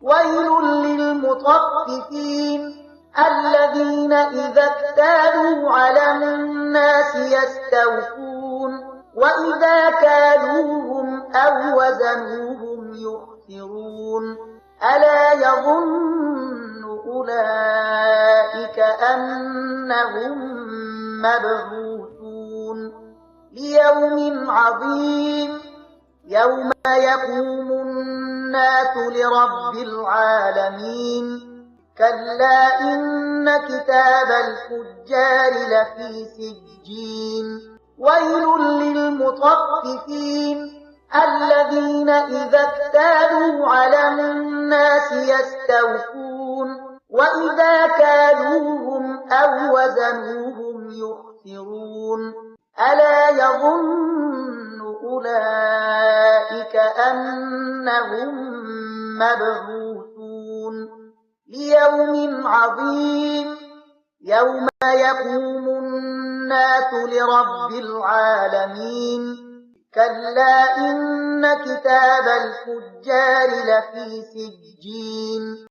ويل للمطففين الذين إذا اكتالوا على الناس يستوفون وإذا كالوهم أو وزنوهم يخسرون ألا يظن أولئك أنهم مبعوثون ليوم عظيم يوم يقوم الناس لرب العالمين كلا إن كتاب الفجار لفي سجين ويل للمطففين الذين إذا اكتالوا على الناس يستوفون وإذا كالوهم أو وزنوهم يخسرون ألا يظن أولئك أنهم مبعوثون ليوم عظيم يوم يقوم الناس لرب العالمين كلا إن كتاب الفجار لفي سجين